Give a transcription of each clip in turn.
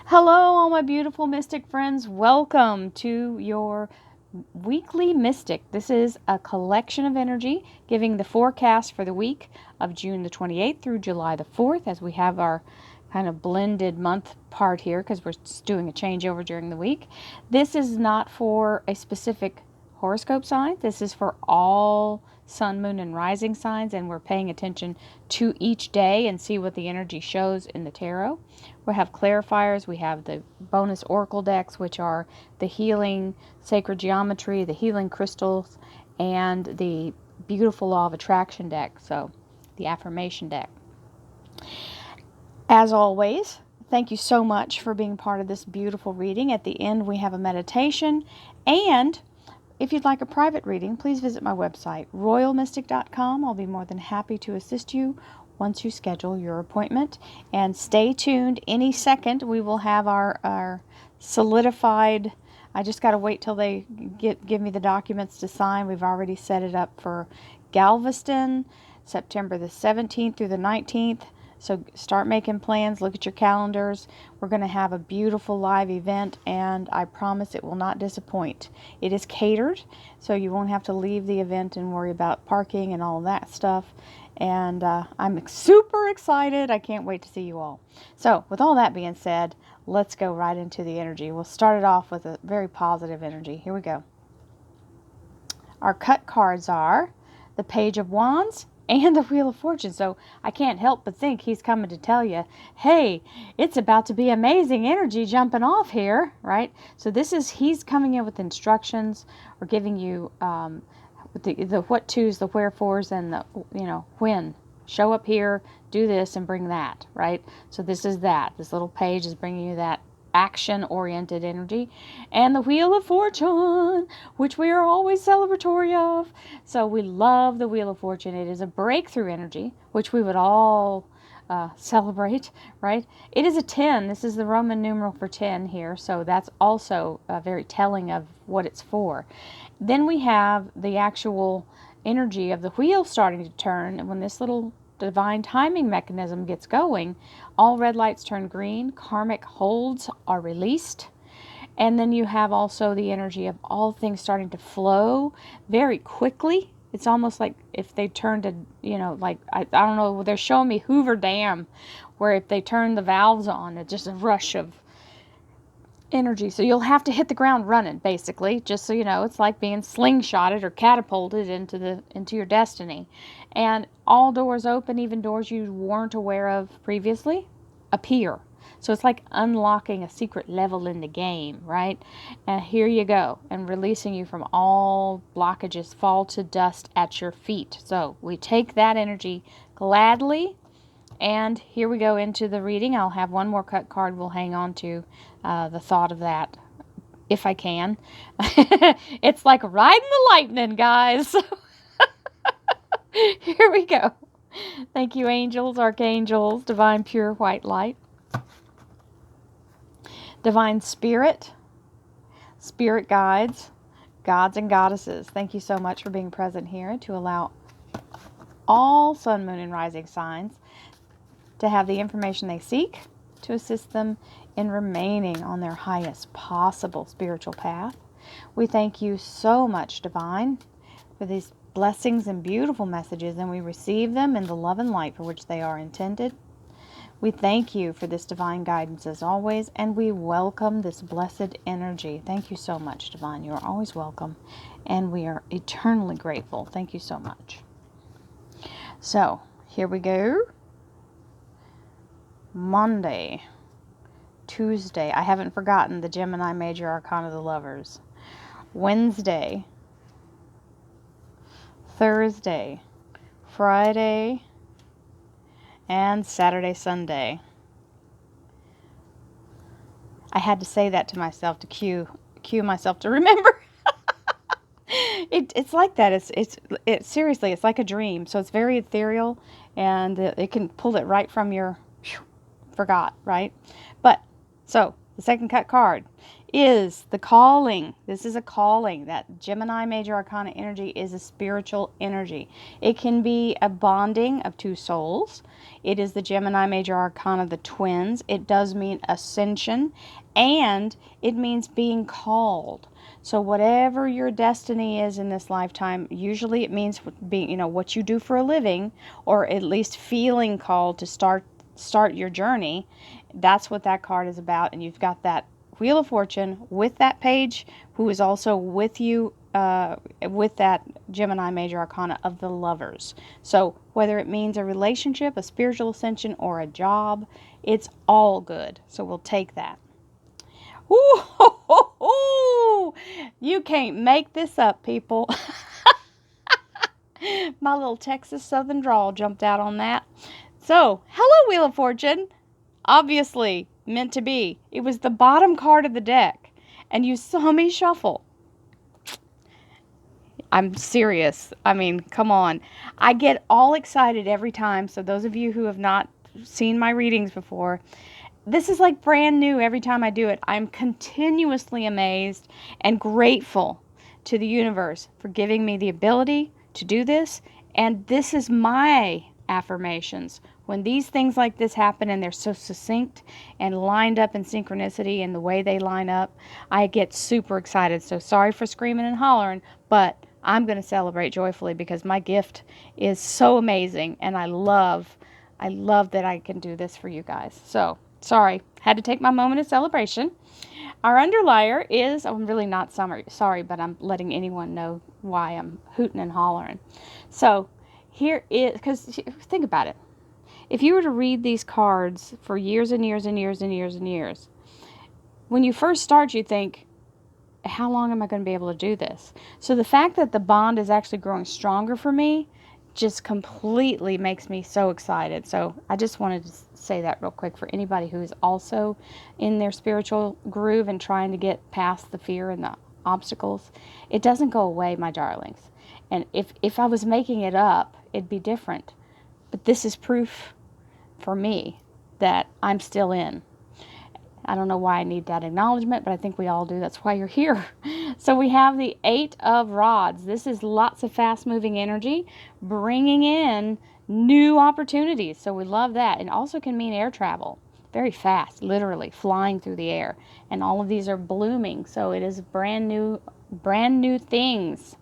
Hello, all my beautiful mystic friends. Welcome to your weekly mystic. This is a collection of energy giving the forecast for the week of June the 28th through July the 4th, as we have our kind of blended month part here because we're doing a changeover during the week. This is not for a specific horoscope sign. This is for all sun, moon, and rising signs, and we're paying attention to each day and see what the energy shows in the tarot. We have clarifiers, we have the bonus oracle decks, which are the healing sacred geometry, the healing crystals, and the beautiful law of attraction deck, so the affirmation deck. As always, thank you so much for being part of this beautiful reading. At the end, we have a meditation, and if you'd like a private reading, please visit my website, royalmystic.com. I'll be more than happy to assist you once you schedule your appointment. And stay tuned. Any second, we will have our solidified. I just got to wait till they give me the documents to sign. We've already set it up for Galveston, September the 17th through the 19th. So start making plans, look at your calendars. We're going to have a beautiful live event, and I promise it will not disappoint. It is catered, so you won't have to leave the event and worry about parking and all of that stuff. And I'm super excited. I can't wait to see you all. So with all that being said, let's go right into the energy. We'll start it off with a very positive energy. Here we go. Our cut cards are the Page of Wands and the Wheel of Fortune. So I can't help but think he's coming to tell you, hey, it's about to be amazing energy jumping off here, right? So he's coming in with instructions or giving you the what to's, the wherefores, and the, when. Show up here, do this, and bring that, right? So this is that. This little page is bringing you that action-oriented energy. And the Wheel of Fortune, which we are always celebratory of. So we love the Wheel of Fortune. It is a breakthrough energy, which we would all celebrate, right? It is a 10. This is the Roman numeral for 10 here. So that's also very telling of what it's for. Then we have the actual energy of the wheel starting to turn. And when this little divine timing mechanism gets going, all red lights turn green, karmic holds are released, and then you have also the energy of all things starting to flow very quickly. It's almost like if they turned to, I don't know, they're showing me Hoover Dam, where if they turn the valves on, it's just a rush of energy. So you'll have to hit the ground running, basically, just so you know. It's like being slingshotted or catapulted into your destiny. And all doors open, even doors you weren't aware of previously, appear. So it's like unlocking a secret level in the game, right? And here you go, and releasing you from all blockages fall to dust at your feet. So we take that energy gladly. And here we go into the reading. I'll have one more cut card. We'll hang on to the thought of that, if I can. It's like riding the lightning, guys. Here we go. Thank you, angels, archangels, divine pure white light, divine spirit, spirit guides, gods and goddesses. Thank you so much for being present here to allow all sun, moon, and rising signs to have the information they seek to assist them in remaining on their highest possible spiritual path. We thank you so much, Divine, for these blessings and beautiful messages, and we receive them in the love and light for which they are intended. We thank you for this divine guidance as always, and we welcome this blessed energy. Thank you so much, Divine. You are always welcome, and we are eternally grateful. Thank you so much. So, here we go. Monday, Tuesday, I haven't forgotten the Gemini Major Arcana of the Lovers. Wednesday, Thursday, Friday, and Saturday, Sunday. I had to say that to myself to cue myself to remember. It's like that. It's seriously, it's like a dream. So it's very ethereal, and it can pull it right from your forgot, right? But so the second cut card is the calling. This is a calling. That Gemini Major Arcana energy is a spiritual energy. It can be a bonding of two souls. It is the Gemini Major Arcana, the twins. It does mean ascension, and it means being called. So whatever your destiny is in this lifetime, usually it means being, what you do for a living, or at least feeling called to start your journey. That's what that card is about. And you've got that Wheel of Fortune with that page, who is also with you with that Gemini Major Arcana of the Lovers. So whether it means a relationship, a spiritual ascension, or a job, it's all good. So we'll take that. Ooh, ho, ho, ho. You can't make this up, people. My little Texas Southern drawl jumped out on that. So, hello, Wheel of Fortune. Obviously, meant to be. It was the bottom card of the deck, and you saw me shuffle. I'm serious. I mean, come on. I get all excited every time, so those of you who have not seen my readings before, this is like brand new every time I do it. I'm continuously amazed and grateful to the universe for giving me the ability to do this, and this is my affirmations. When these things like this happen and they're so succinct and lined up in synchronicity and the way they line up, I get super excited. So sorry for screaming and hollering, but I'm going to celebrate joyfully because my gift is so amazing, and I love that I can do this for you guys. So sorry, had to take my moment of celebration. Our underlier is, I'm really not sorry, but I'm letting anyone know why I'm hooting and hollering. So here is, because think about it. If you were to read these cards for years and years and years and years and years, when you first start, you think, how long am I going to be able to do this? So the fact that the bond is actually growing stronger for me just completely makes me so excited. So I just wanted to say that real quick for anybody who is also in their spiritual groove and trying to get past the fear and the obstacles. It doesn't go away, my darlings. And if I was making it up, it'd be different. But this is proof for me that I'm still in. I don't know why I need that acknowledgement, but I think we all do. That's why you're here. So we have the 8 of Rods. This is lots of fast-moving energy, bringing in new opportunities. So we love that. And also can mean air travel. Very fast, literally, flying through the air. And all of these are blooming. So it is brand new things.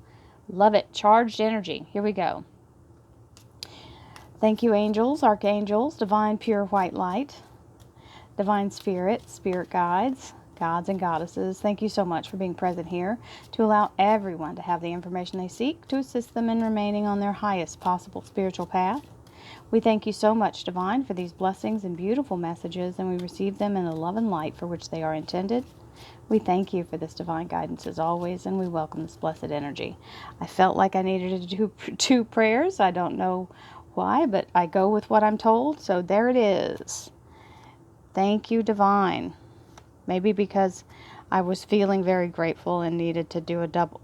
Love it. Charged energy. Here we go. Thank you, angels, archangels, divine pure white light, divine spirit, spirit guides, gods and goddesses. Thank you so much for being present here to allow everyone to have the information they seek to assist them in remaining on their highest possible spiritual path. We thank you so much, Divine, for these blessings and beautiful messages, and we receive them in the love and light for which they are intended. We thank you for this divine guidance as always, and we welcome this blessed energy. I felt like I needed to do 2 prayers. I don't know why, but I go with what I'm told, so there it is. Thank you, Divine. Maybe because I was feeling very grateful and needed to do a double.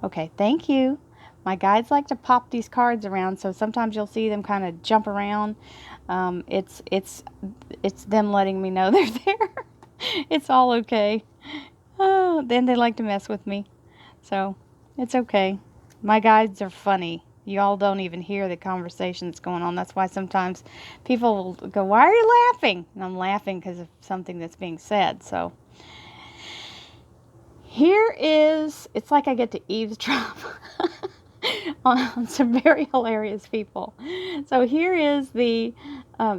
Okay, thank you. My guides like to pop these cards around, so sometimes you'll see them kind of jump around. It's them letting me know they're there. It's all okay. Oh, then they like to mess with me, so it's okay. My guides are funny. Y'all don't even hear the conversation that's going on. That's why sometimes people will go, why are you laughing? And I'm laughing because of something that's being said. So here is, it's like I get to eavesdrop on some very hilarious people. So here is the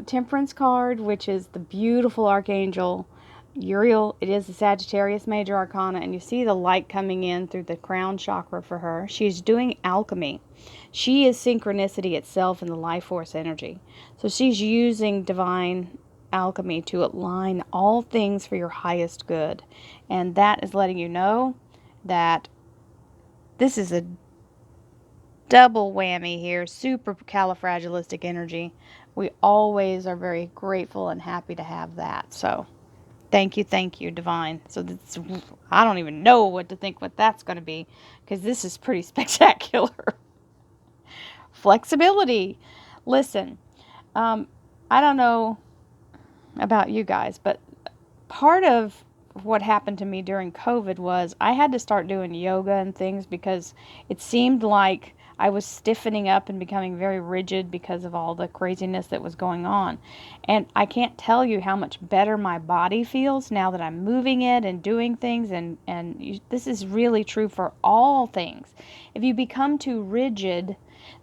Temperance card, which is the beautiful Archangel Uriel. It is the Sagittarius Major Arcana, and you see the light coming in through the crown chakra for her. She's doing alchemy. She is synchronicity itself in the life force energy. So she's using divine alchemy to align all things for your highest good. And that is letting you know that this is a double whammy here, supercalifragilistic energy. We always are very grateful and happy to have that. So thank you, Divine. So this, I don't even know what to think what that's going to be, because this is pretty spectacular. Flexibility. Listen, I don't know about you guys, but part of what happened to me during COVID was I had to start doing yoga and things because it seemed like I was stiffening up and becoming very rigid because of all the craziness that was going on. And I can't tell you how much better my body feels now that I'm moving it and doing things. This is really true for all things. If you become too rigid,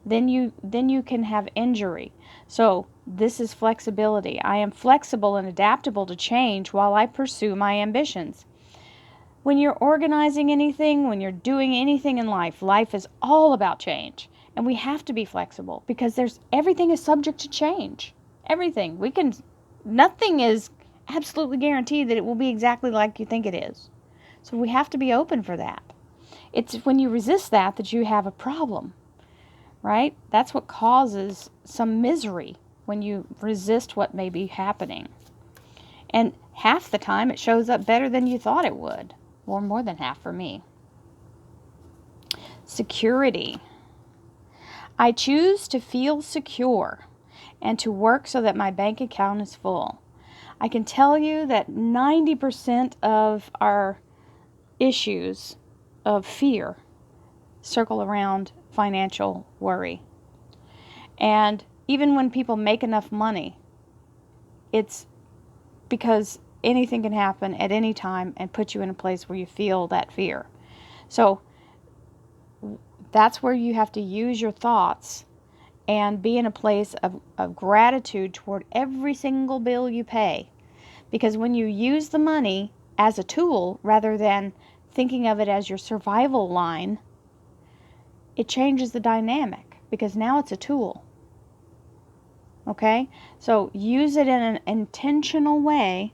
then you can have injury. So this is flexibility. I am flexible and adaptable to change while I pursue my ambitions. When you're organizing anything, when you're doing anything in life, life is all about change. And we have to be flexible because everything is subject to change. Everything. Nothing is absolutely guaranteed that it will be exactly like you think it is. So we have to be open for that. It's when you resist that you have a problem, right? That's what causes some misery, when you resist what may be happening. And half the time it shows up better than you thought it would. Or more than half for me. Security. I choose to feel secure and to work so that my bank account is full. I can tell you that 90% of our issues of fear circle around financial worry. And even when people make enough money, it's because anything can happen at any time and put you in a place where you feel that fear. So that's where you have to use your thoughts and be in a place of gratitude toward every single bill you pay. Because when you use the money as a tool rather than thinking of it as your survival line, it changes the dynamic because now it's a tool. Okay? So use it in an intentional way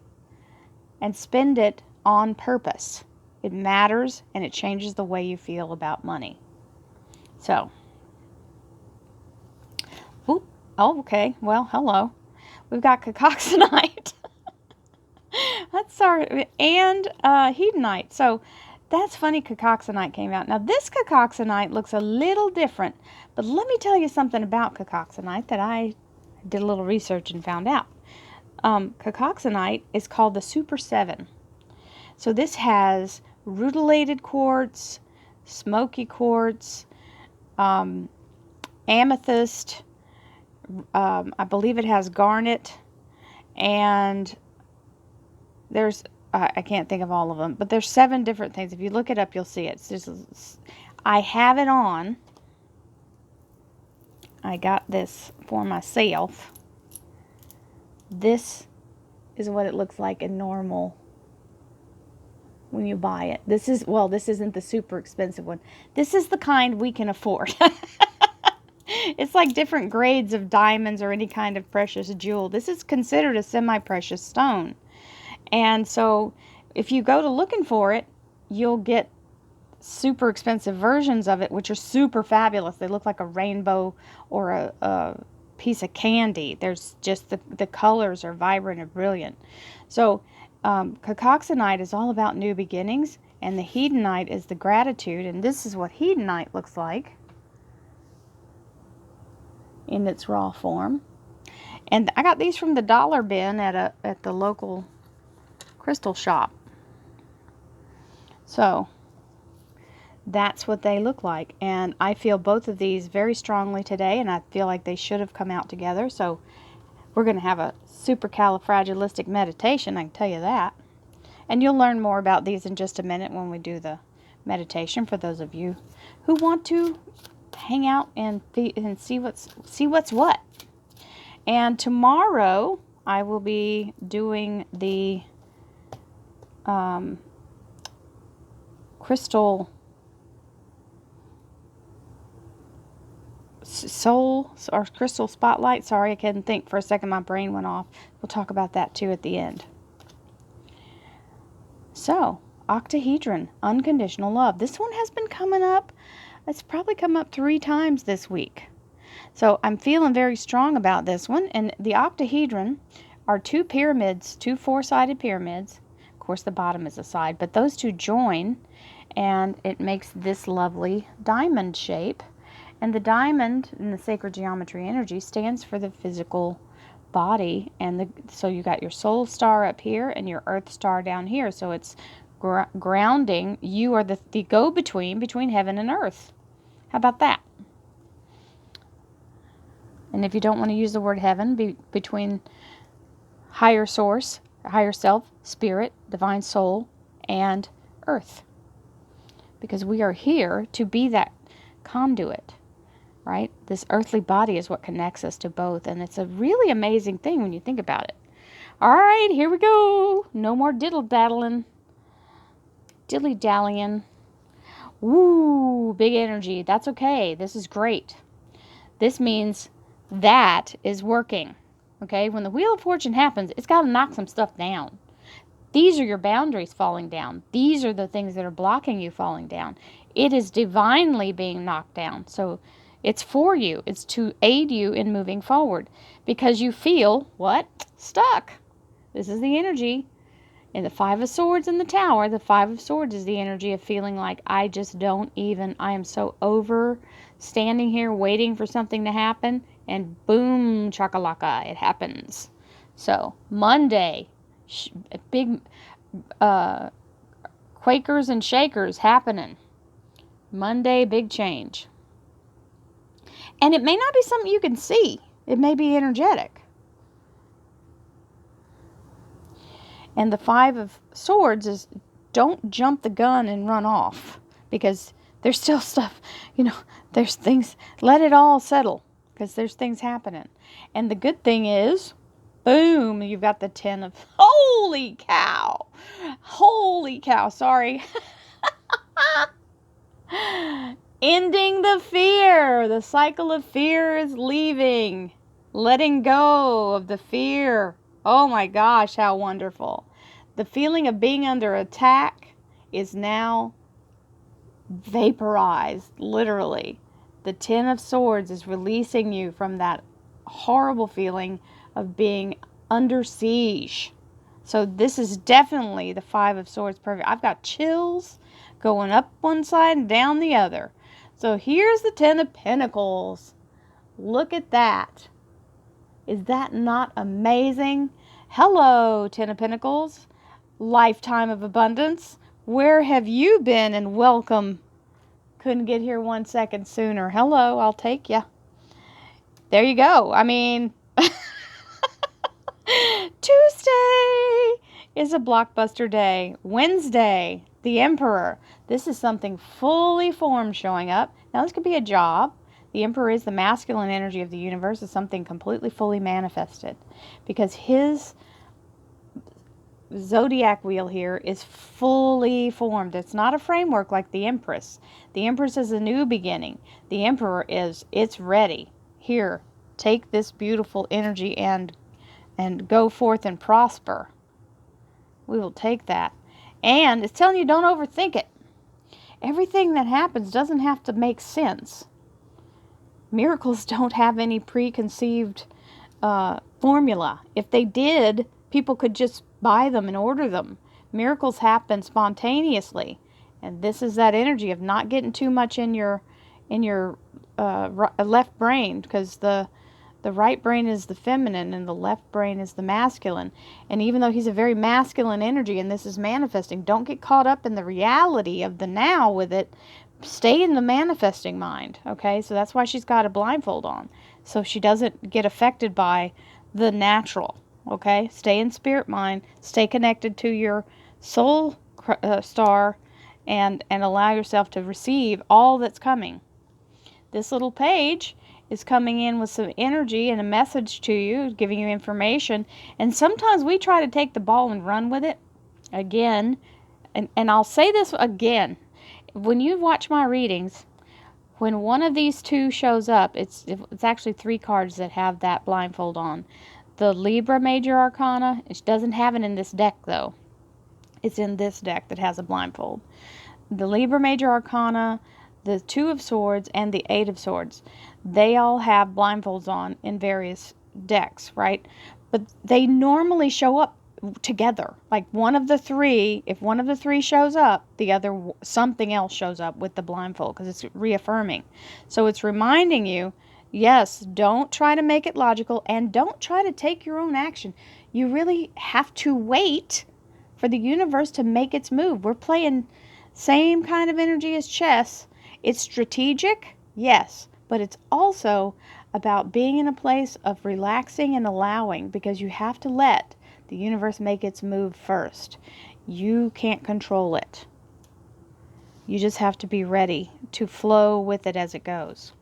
and spend it on purpose. It matters and it changes the way you feel about money. So, okay. Well, hello. We've got cacoxenite. That's and hedonite. So that's funny, cacoxenite came out. Now this cacoxenite looks a little different, but let me tell you something about cacoxenite that I did a little research and found out. Cacoxenite is called the Super 7. So this has rutilated quartz, smoky quartz, amethyst, I believe it has garnet, and there's, I can't think of all of them, but there's 7 different things. If you look it up, you'll see it. I have it on. I got this for myself. This is what it looks like in normal when you buy it. This isn't the super expensive one. This is the kind we can afford. It's like different grades of diamonds or any kind of precious jewel. This is considered a semi-precious stone. And so if you go to looking for it, you'll get super expensive versions of it, which are super fabulous. They look like a rainbow or a piece of candy. There's just the colors are vibrant and brilliant. So cacoxenite is all about new beginnings, and the hedonite is the gratitude. And this is what hedonite looks like in its raw form. And I got these from the dollar bin at the local crystal shop. So that's what they look like, and I feel both of these very strongly today, and I feel like they should have come out together. So we're going to have a supercalifragilistic meditation, I can tell you that. And you'll learn more about these in just a minute when we do the meditation, for those of you who want to hang out and see what's what. And tomorrow I will be doing the crystal soul or crystal spotlight. Sorry, I couldn't think for a second. My brain went off. We'll talk about that too at the end. So, octahedron, unconditional love. This one has been coming up. It's probably come up 3 times this week. So I'm feeling very strong about this one. And the octahedron are 2 pyramids, 2 4-sided pyramids. Of course, the bottom is a side, but those 2 join, and it makes this lovely diamond shape. And the diamond in the sacred geometry energy stands for the physical body, and so you got your soul star up here and your earth star down here. So it's grounding. You are the go-between between heaven and earth. How about that? And if you don't want to use the word heaven, between higher source, higher self, spirit, divine soul, and earth. Because we are here to be that conduit, right? This earthly body is what connects us to both. And it's a really amazing thing when you think about it. All right, here we go. No more diddle-daddling. Dilly-dallying. Woo, big energy. That's okay. This is great. This means that is working. Okay, when the Wheel of Fortune happens, it's got to knock some stuff down. These are your boundaries falling down. These are the things that are blocking you falling down. It is divinely being knocked down. So it's for you. It's to aid you in moving forward. Because you feel, what? Stuck. This is the energy. In the Five of Swords in the Tower, the Five of Swords is the energy of feeling like I am so over standing here waiting for something to happen, and boom, chakalaka, it happens. So, Monday, big quakers and shakers happening. Monday, big change. And it may not be something you can see. It may be energetic. And the Five of Swords is, don't jump the gun and run off. Because there's still stuff, there's things, let it all settle. Because there's things happening. And the good thing is, boom, you've got the 10 of, holy cow, sorry. Ending the fear. The cycle of fear is leaving. Letting go of the fear. Oh my gosh, how wonderful. The feeling of being under attack is now vaporized, literally. The 10 of Swords is releasing you from that horrible feeling of being under siege. So this is definitely the Five of Swords perfect. I've got chills going up one side and down the other. So here's the 10 of Pentacles. Look at that. Is that not amazing? Hello, 10 of Pentacles. Lifetime of abundance. Where have you been? And welcome. Couldn't get here 1 second sooner. Hello, I'll take ya. There you go. I mean, Tuesday is a blockbuster day. Wednesday, the Emperor. This is something fully formed showing up. Now, this could be a job. The Emperor is the masculine energy of the universe. It's something completely fully manifested. Because his zodiac wheel here is fully formed. It's not a framework like the Empress. The Empress is a new beginning. The Emperor is, it's ready. Here, take this beautiful energy and go forth and prosper. We will take that. And it's telling you, don't overthink it. Everything that happens doesn't have to make sense. Miracles don't have any preconceived formula. If they did, people could just buy them and order them. Miracles happen spontaneously. And this is that energy of not getting too much in your left brain, because the right brain is the feminine and the left brain is the masculine. And even though he's a very masculine energy and this is manifesting, don't get caught up in the reality of the now with it. Stay in the manifesting mind, okay? So that's why she's got a blindfold on, so she doesn't get affected by the natural, okay? Stay in spirit mind, stay connected to your soul star, and allow yourself to receive all that's coming. This little page is coming in with some energy and a message to you, giving you information. And sometimes we try to take the ball and run with it. Again, and I'll say this again. When you watch my readings, when one of these two shows up, it's actually 3 cards that have that blindfold on. The Libra Major Arcana, it doesn't have it in this deck though. It's in this deck that has a blindfold. The Libra Major Arcana, the 2 of Swords, and the 8 of Swords. They all have blindfolds on in various decks, right? But they normally show up together. Like one of the 3, if one of the 3 shows up, the other, something else shows up with the blindfold, because it's reaffirming. So it's reminding you, Yes, don't try to make it logical, and don't try to take your own action. You really have to wait for the universe to make its move. We're playing same kind of energy as chess. It's strategic, yes, but it's also about being in a place of relaxing and allowing, because you have to let the universe make its move first. You can't control it. You just have to be ready to flow with it as it goes.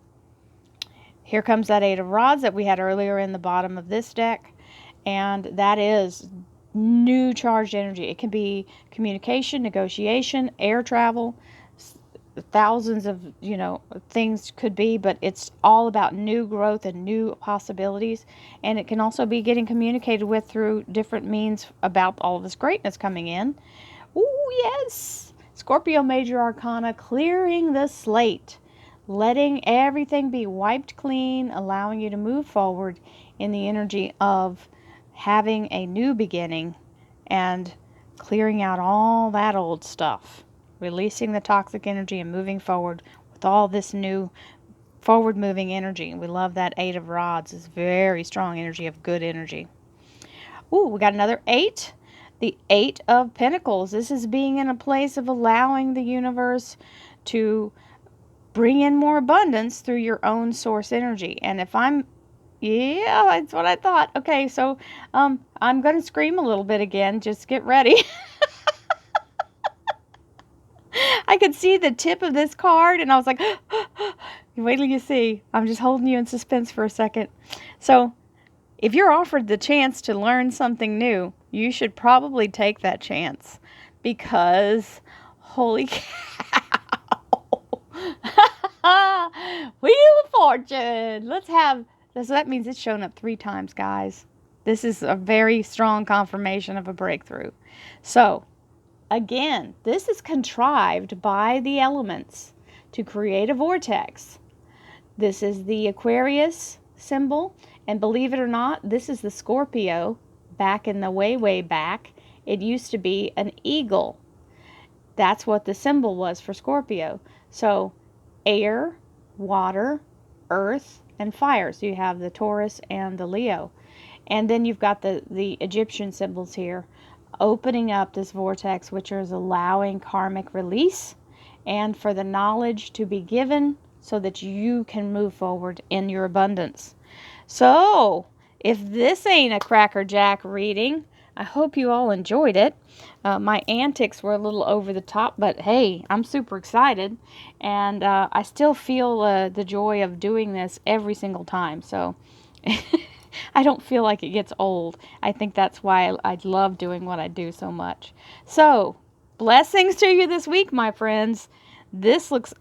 Here comes that Eight of Rods that we had earlier in the bottom of this deck, and that is new charged energy. It can be communication, negotiation, air travel, thousands of, things could be, but it's all about new growth and new possibilities. And it can also be getting communicated with through different means about all this greatness coming in. Oh, yes. Scorpio Major Arcana, clearing the slate, letting everything be wiped clean, allowing you to move forward in the energy of having a new beginning and clearing out all that old stuff, releasing the toxic energy and moving forward with all this new forward moving energy. We love that Eight of Rods. It's very strong energy of good energy. Ooh, we got another 8. The 8 of Pentacles. This is being in a place of allowing the universe to bring in more abundance through your own source energy. And yeah, that's what I thought. Okay, so I'm going to scream a little bit again. Just get ready. I could see the tip of this card, and I was like, wait till you see. I'm just holding you in suspense for a second. So if you're offered the chance to learn something new, you should probably take that chance, because holy cow. Wheel of Fortune. So that means it's shown up 3 times, guys. This is a very strong confirmation of a breakthrough. So, again, this is contrived by the elements to create a vortex. This is the Aquarius symbol, and believe it or not, this is the Scorpio back in the way back. It used to be an eagle. That's what the symbol was for Scorpio. So, air, water, earth, and fire. So you have the Taurus and the Leo. And then you've got the Egyptian symbols here, opening up this vortex, which is allowing karmic release and for the knowledge to be given so that you can move forward in your abundance. So, if this ain't a crackerjack reading, I hope you all enjoyed it. My antics were a little over the top, but hey, I'm super excited. And I still feel the joy of doing this every single time. So I don't feel like it gets old. I think that's why I love doing what I do so much. So, blessings to you this week, my friends. This looks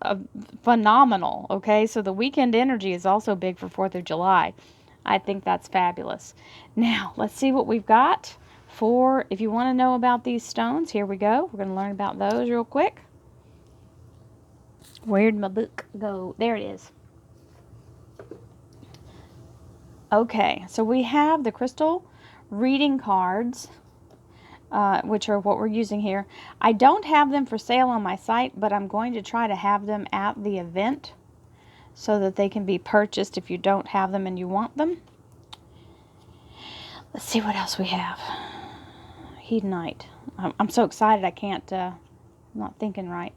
phenomenal, okay? So the weekend energy is also big for 4th of July. I think that's fabulous. Now, let's see what we've got. If you want to know about these stones, here we go. We're going to learn about those real quick. Where'd my book go? There it is. Okay, so we have the crystal reading cards, which are what we're using here. I don't have them for sale on my site, but I'm going to try to have them at the event so that they can be purchased if you don't have them and you want them. Let's see what else we have. Hedonite. I'm so excited I can't, I'm not thinking right.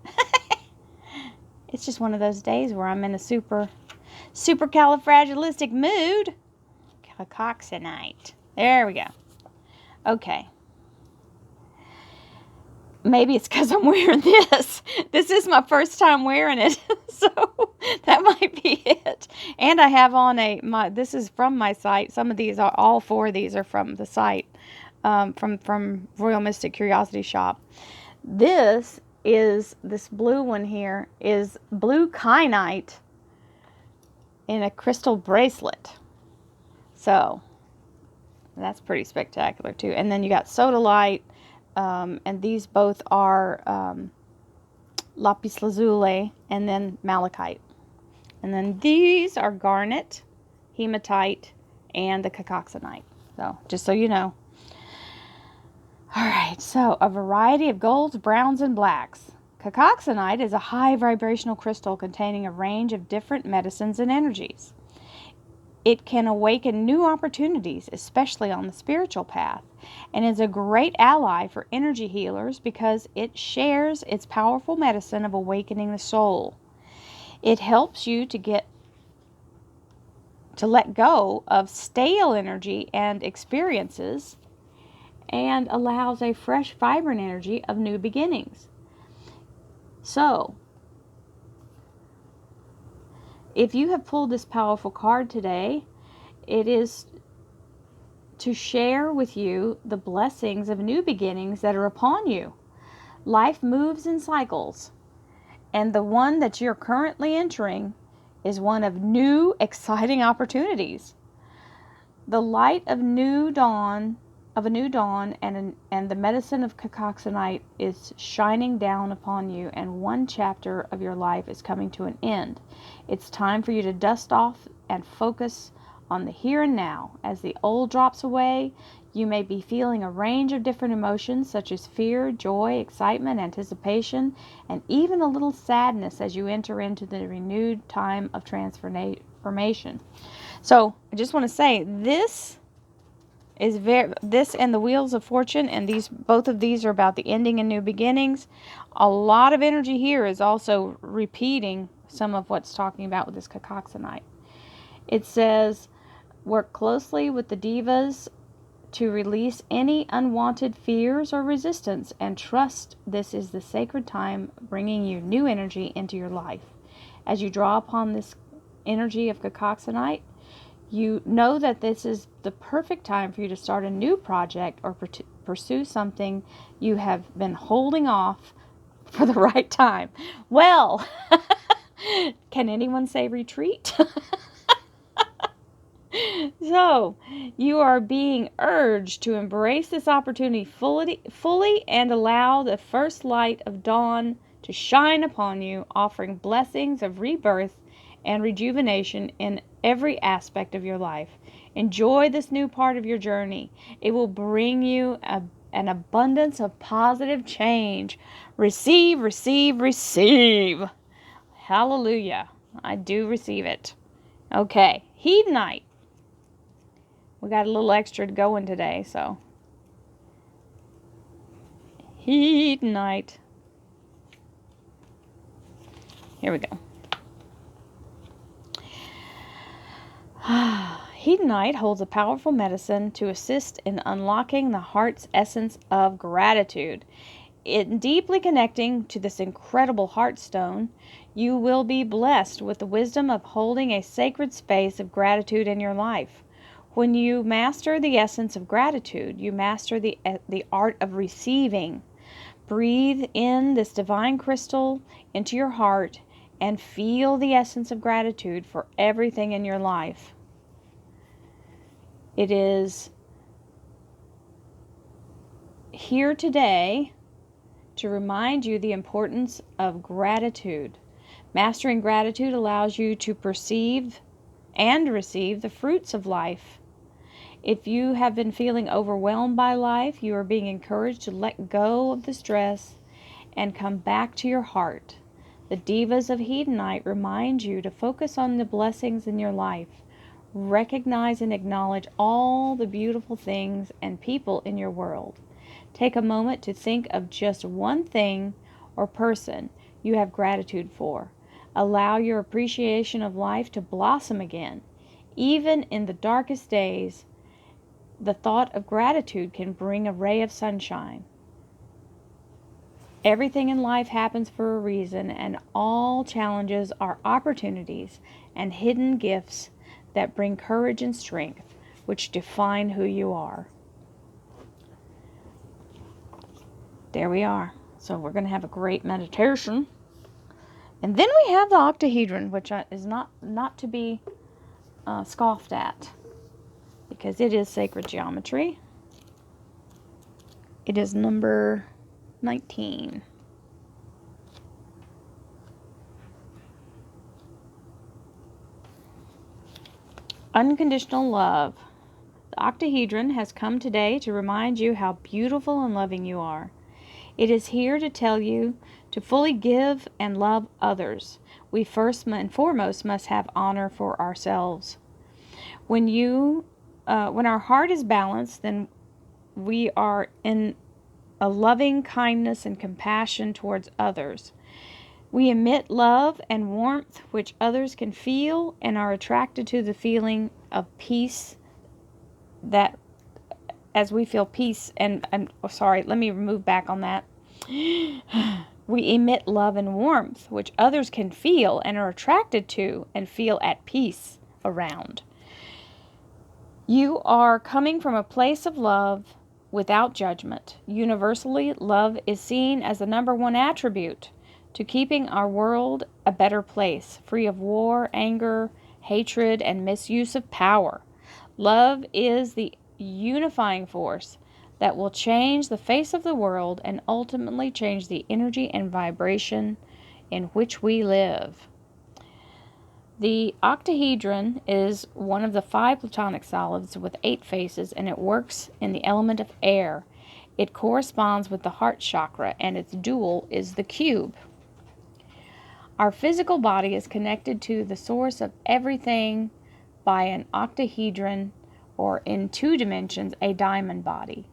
It's just one of those days where I'm in a super califragilistic mood. Cacoxenite. There we go. Okay. Maybe it's because I'm wearing this. This is my first time wearing it, so that might be it. And I have on this is from my site. Some of these all 4 of these are from the site, from Royal Mystic Curiosity Shop. This blue one here is blue kyanite in a crystal bracelet. So that's pretty spectacular too. And then you got sodalite. And these both are lapis lazuli and then malachite. And then these are garnet, hematite, and the cacoxenite. So, just so you know. Alright, so a variety of golds, browns, and blacks. Cacoxenite is a high vibrational crystal containing a range of different medicines and energies. It can awaken new opportunities, especially on the spiritual path, and is a great ally for energy healers because it shares its powerful medicine of awakening the soul. It helps you to let go of stale energy and experiences and allows a fresh, vibrant energy of new beginnings. So, if you have pulled this powerful card today, it is to share with you the blessings of new beginnings that are upon you. Life moves in cycles, and the one that you're currently entering is one of new, exciting opportunities. The light of a new dawn and the medicine of Cacoxenite is shining down upon you, and one chapter of your life is coming to an end. It's time for you to dust off and focus on the here and now. As the old drops away, you may be feeling a range of different emotions such as fear, joy, excitement, anticipation, and even a little sadness as you enter into the renewed time of transformation. So I just want to say this and the Wheels of Fortune, and both of these are about the ending and new beginnings. A lot of energy here is also repeating some of what's talking about with this Cacoxenite. It says, work closely with the divas to release any unwanted fears or resistance, and trust this is the sacred time bringing you new energy into your life. As you draw upon this energy of Cacoxenite, you know that this is the perfect time for you to start a new project or pursue something you have been holding off for the right time. Well, can anyone say retreat? So, you are being urged to embrace this opportunity fully and allow the first light of dawn to shine upon you, offering blessings of rebirth and rejuvenation in every aspect of your life. Enjoy this new part of your journey. It will bring you an abundance of positive change. Receive, receive, receive. Hallelujah. I do receive it. Okay, Hedonite. We got a little extra going today, so. Hedonite. Here we go. Hedonite holds a powerful medicine to assist in unlocking the heart's essence of gratitude. In deeply connecting to this incredible heartstone, you will be blessed with the wisdom of holding a sacred space of gratitude in your life. When you master the essence of gratitude, you master the art of receiving. Breathe in this divine crystal into your heart and feel the essence of gratitude for everything in your life. It is here today to remind you the importance of gratitude. Mastering gratitude allows you to perceive and receive the fruits of life. If you have been feeling overwhelmed by life, you are being encouraged to let go of the stress and come back to your heart. The Divas of Hedonite remind you to focus on the blessings in your life. Recognize and acknowledge all the beautiful things and people in your world. Take a moment to think of just one thing or person you have gratitude for. Allow your appreciation of life to blossom again. Even in the darkest days, the thought of gratitude can bring a ray of sunshine. Everything in life happens for a reason, and all challenges are opportunities and hidden gifts that bring courage and strength, which define who you are. There we are. So we're going to have a great meditation. And then we have the octahedron, which is not to be scoffed at, because it is sacred geometry. It is number 19. Unconditional love. The octahedron has come today to remind you how beautiful and loving you are. It is here to tell you to fully give and love others. We first and foremost must have honor for ourselves. When our heart is balanced, then we are in a loving kindness and compassion towards others. We emit love and warmth which others can feel and are attracted to the feeling of peace that as we feel peace let me move back on that. We emit love and warmth which others can feel and are attracted to and feel at peace around. You are coming from a place of love without judgment. Universally, love is seen as the number one attribute to keeping our world a better place, free of war, anger, hatred, and misuse of power. Love is the unifying force that will change the face of the world and ultimately change the energy and vibration in which we live. The octahedron is one of the 5 platonic solids with 8 faces, and it works in the element of air. It corresponds with the heart chakra, and its dual is the cube. Our physical body is connected to the source of everything by an octahedron, or in 2 dimensions, a diamond body.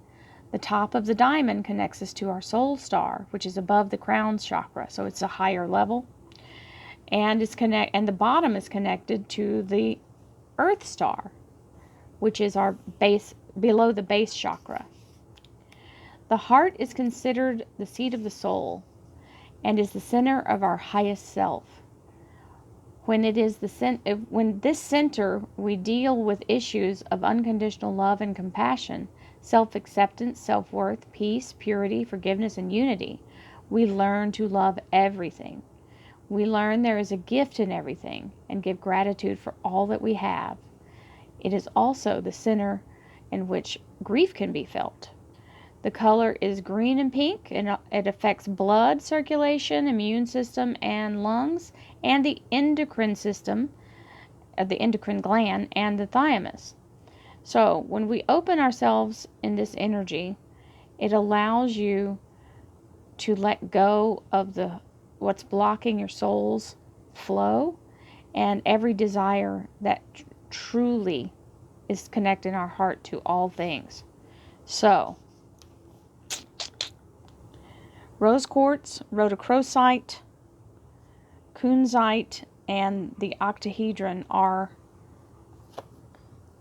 The top of the diamond connects us to our soul star, which is above the crown chakra, so it's a higher level. And the bottom is connected to the earth star, which is our base, below the base chakra. The heart is considered the seat of the soul and is the center of our highest self. When this center, we deal with issues of unconditional love and compassion, self-acceptance, self-worth, peace, purity, forgiveness, and unity. We learn to love everything. We learn there is a gift in everything and give gratitude for all that we have. It is also the center in which grief can be felt. The color is green and pink, and it affects blood circulation, immune system, and lungs, and the endocrine system, the endocrine gland, and the thymus. So when we open ourselves in this energy, it allows you to let go of what's blocking your soul's flow and every desire that truly is connecting our heart to all things. So, rose quartz, rhodochrosite, kunzite, and the octahedron are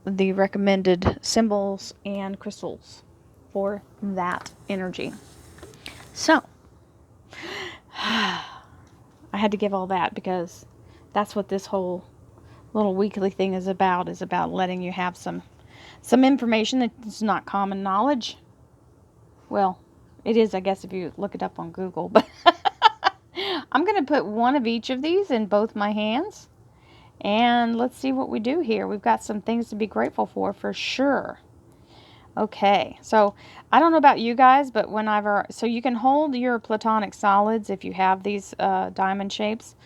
the recommended symbols and crystals for that energy. So, I had to give all that because that's what this whole little weekly thing is about letting you have some information that's not common knowledge. Well, it is, I guess, if you look it up on Google, but I'm going to put one of each of these in both my hands, and let's see what we do here. We've got some things to be grateful for sure. Okay, so I don't know about you guys, but so you can hold your platonic solids if you have these diamond shapes.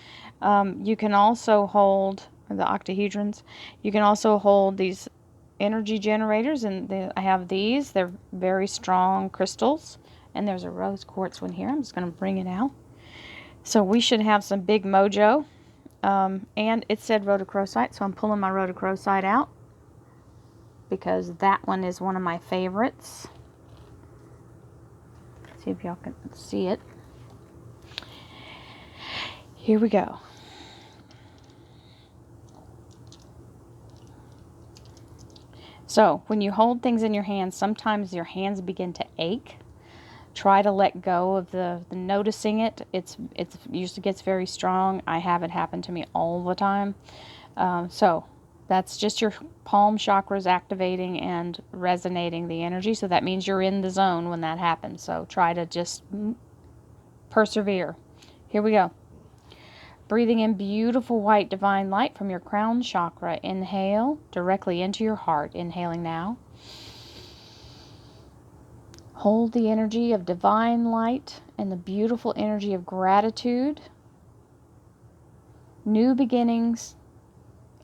You can also hold the octahedrons. You can also hold these energy generators, and I have these. They're very strong crystals, and there's a rose quartz one here. I'm just going to bring it out. So we should have some big mojo, and it said rhodochrosite, so I'm pulling my rhodochrosite out because that one is one of my favorites. See if y'all can see it. Here we go. So when you hold things in your hands, sometimes your hands begin to ache. Try to let go of the noticing it. It's usually gets very strong. I have it happen to me all the time. So that's just your palm chakras activating and resonating the energy. So that means you're in the zone when that happens. So try to just persevere. Here we go. Breathing in beautiful white divine light from your crown chakra. Inhale directly into your heart. Inhaling now. Hold the energy of divine light and the beautiful energy of gratitude, new beginnings,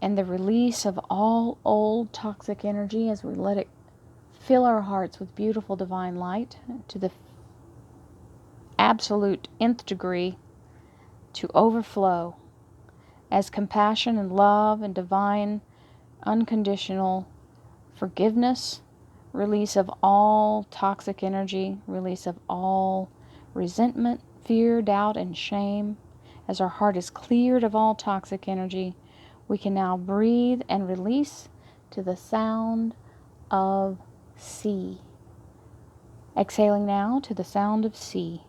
and the release of all old toxic energy as we let it fill our hearts with beautiful divine light to the absolute nth degree, to overflow as compassion and love and divine unconditional forgiveness, release of all toxic energy, release of all resentment, fear, doubt, and shame. As our heart is cleared of all toxic energy, we can now breathe and release to the sound of sea. Exhaling now to the sound of sea.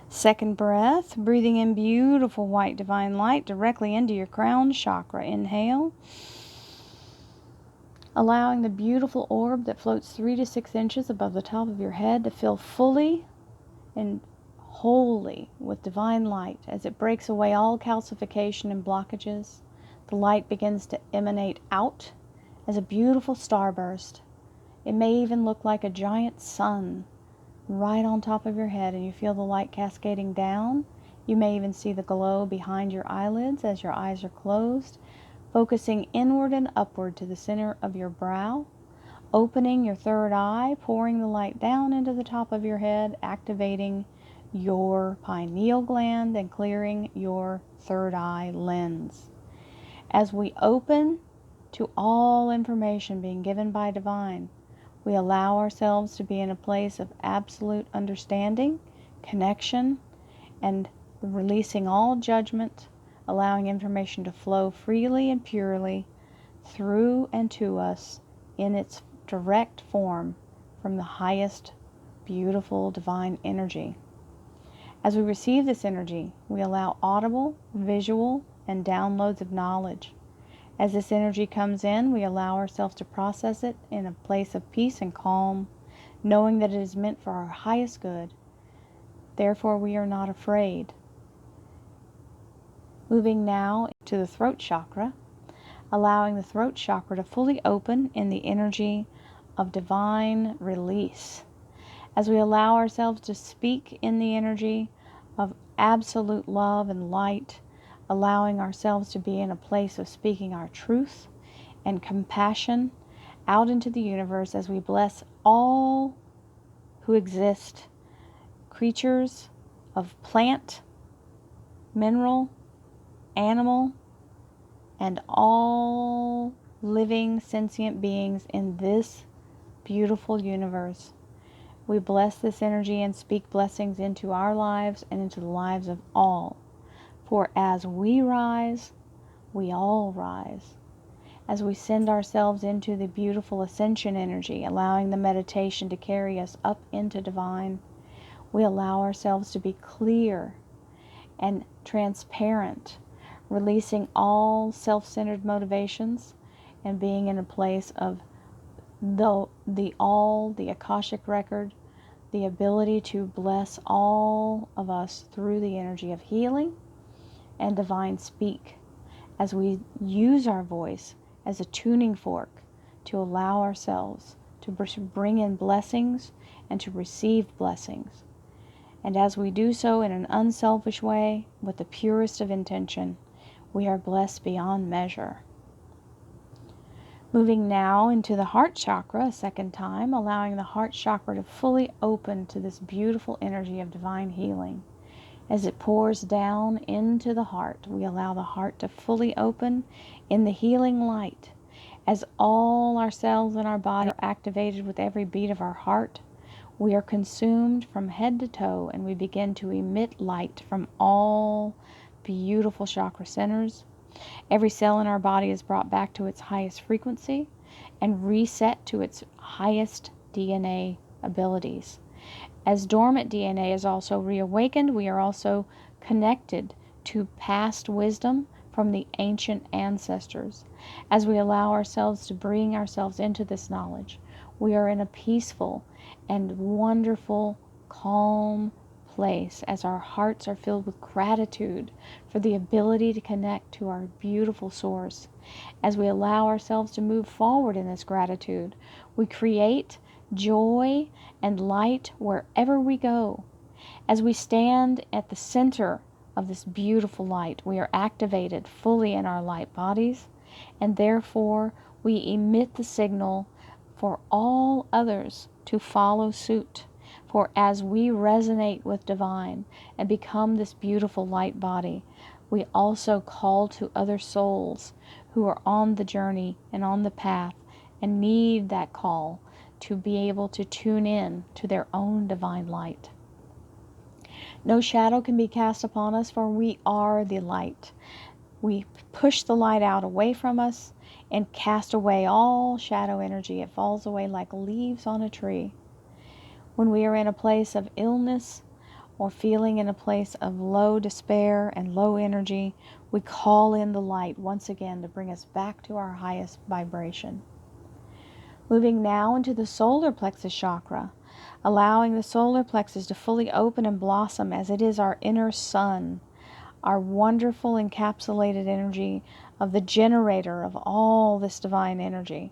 Second breath, breathing in beautiful white divine light directly into your crown chakra. Inhale. Allowing the beautiful orb that floats 3 to 6 inches above the top of your head to fill fully and wholly with divine light. As it breaks away all calcification and blockages, the light begins to emanate out as a beautiful starburst. It may even look like a giant sun right on top of your head, and you feel the light cascading down. You may even see the glow behind your eyelids as your eyes are closed, focusing inward and upward to the center of your brow, opening your third eye, pouring the light down into the top of your head, activating your pineal gland and clearing your third eye lens. As we open to all information being given by divine, we allow ourselves to be in a place of absolute understanding, connection, and releasing all judgment, allowing information to flow freely and purely through and to us in its direct form from the highest, beautiful, divine energy. As we receive this energy, we allow audible, visual, and downloads of knowledge. As this energy comes in, we allow ourselves to process it in a place of peace and calm, knowing that it is meant for our highest good. Therefore, we are not afraid. Moving now to the throat chakra, allowing the throat chakra to fully open in the energy of divine release. As we allow ourselves to speak in the energy of absolute love and light, allowing ourselves to be in a place of speaking our truth and compassion out into the universe as we bless all who exist, creatures of plant, mineral, animal, and all living sentient beings in this beautiful universe. We bless this energy and speak blessings into our lives and into the lives of all. For as we rise, we all rise. As we send ourselves into the beautiful ascension energy, allowing the meditation to carry us up into divine, we allow ourselves to be clear and transparent, releasing all self-centered motivations and being in a place of the Akashic record, the ability to bless all of us through the energy of healing and divine speak, as we use our voice as a tuning fork to allow ourselves to bring in blessings and to receive blessings. And as we do so in an unselfish way, with the purest of intention, we are blessed beyond measure. Moving now into the heart chakra a second time, allowing the heart chakra to fully open to this beautiful energy of divine healing. As it pours down into the heart, we allow the heart to fully open in the healing light. As all our cells in our body are activated with every beat of our heart, we are consumed from head to toe, and we begin to emit light from all beautiful chakra centers. Every cell in our body is brought back to its highest frequency and reset to its highest DNA abilities. As dormant DNA is also reawakened, we are also connected to past wisdom from the ancient ancestors. As we allow ourselves to bring ourselves into this knowledge, we are in a peaceful and wonderful, calm place as our hearts are filled with gratitude for the ability to connect to our beautiful source. As we allow ourselves to move forward in this gratitude, we create joy and light wherever we go. As we stand at the center of this beautiful light. We are activated fully in our light bodies, and therefore we emit the signal for all others to follow suit. For as we resonate with divine and become this beautiful light body, we also call to other souls who are on the journey and on the path and need that call to be able to tune in to their own divine light. No shadow can be cast upon us, for we are the light. We push the light out away from us and cast away all shadow energy. It falls away like leaves on a tree. When we are in a place of illness or feeling in a place of low despair and low energy, we call in the light once again to bring us back to our highest vibration. Moving now into the solar plexus chakra, allowing the solar plexus to fully open and blossom as it is our inner sun, our wonderful encapsulated energy of the generator of all this divine energy,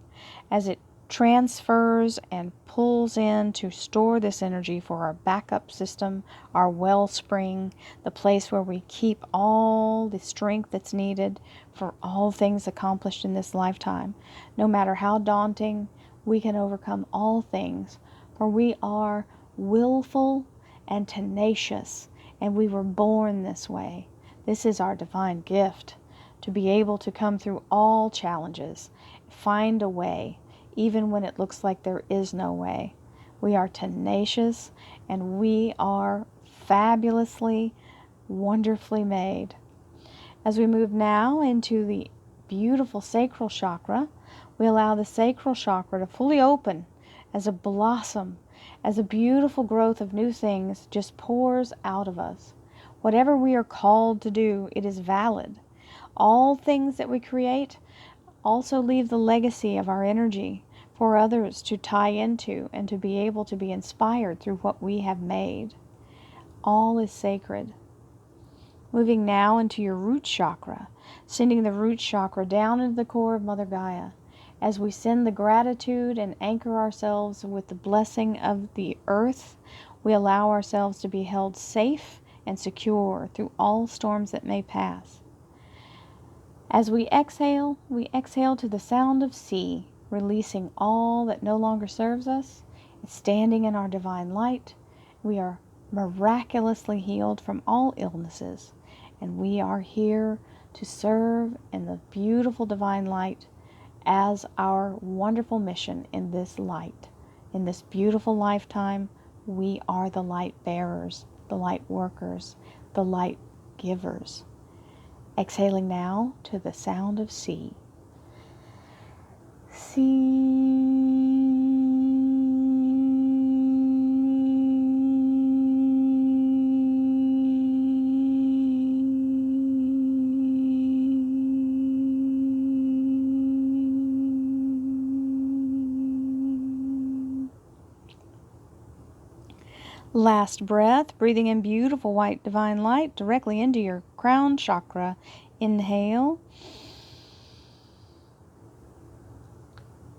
as it transfers and pulls in to store this energy for our backup system, our wellspring, the place where we keep all the strength that's needed for all things accomplished in this lifetime. No matter how daunting, we can overcome all things, for we are willful and tenacious, and we were born this way. This is our divine gift, to be able to come through all challenges, find a way, even when it looks like there is no way. We are tenacious, and we are fabulously, wonderfully made. As we move now into the beautiful sacral chakra, we allow the sacral chakra to fully open as a blossom, as a beautiful growth of new things just pours out of us. Whatever we are called to do, it is valid. All things that we create also leave the legacy of our energy for others to tie into and to be able to be inspired through what we have made. All is sacred. Moving now into your root chakra, sending the root chakra down into the core of Mother Gaia. As we send the gratitude and anchor ourselves with the blessing of the earth, we allow ourselves to be held safe and secure through all storms that may pass. As we exhale to the sound of sea, releasing all that no longer serves us, standing in our divine light. We are miraculously healed from all illnesses, and we are here to serve in the beautiful divine light as our wonderful mission in this light. In this beautiful lifetime, we are the light bearers, the light workers, the light givers. Exhaling now to the sound of sea. Last breath, breathing in beautiful white divine light directly into your crown chakra. Inhale.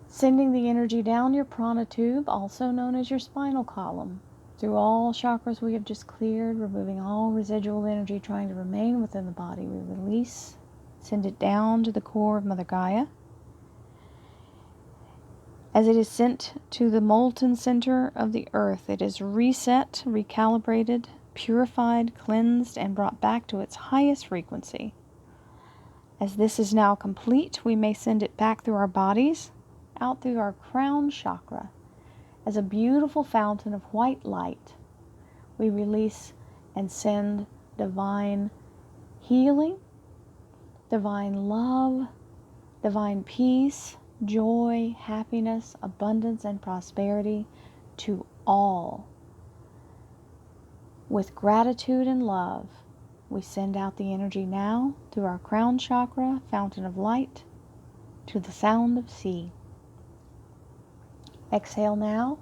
Sending the energy down your prana tube, also known as your spinal column. Through all chakras we have just cleared, removing all residual energy trying to remain within the body. We release, send it down to the core of Mother Gaia. As it is sent to the molten center of the earth, it is reset, recalibrated, purified, cleansed, and brought back to its highest frequency. As this is now complete, we may send it back through our bodies, out through our crown chakra, as a beautiful fountain of white light. We release and send divine healing, divine love, divine peace, joy, happiness, abundance, and prosperity to all. With gratitude and love, we send out the energy now through our crown chakra, fountain of light, to the sound of sea. Exhale now.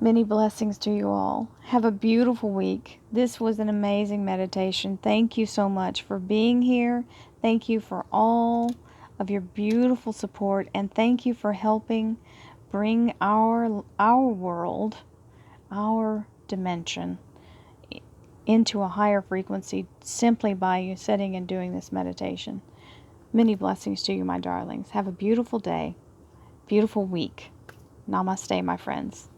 Many blessings to you all. Have a beautiful week. This was an amazing meditation. Thank you so much for being here. Thank you for all of your beautiful support, and thank you for helping bring our world, our dimension into a higher frequency simply by you sitting and doing this meditation. Many blessings to you, my darlings. Have a beautiful day, beautiful week. Namaste, my friends.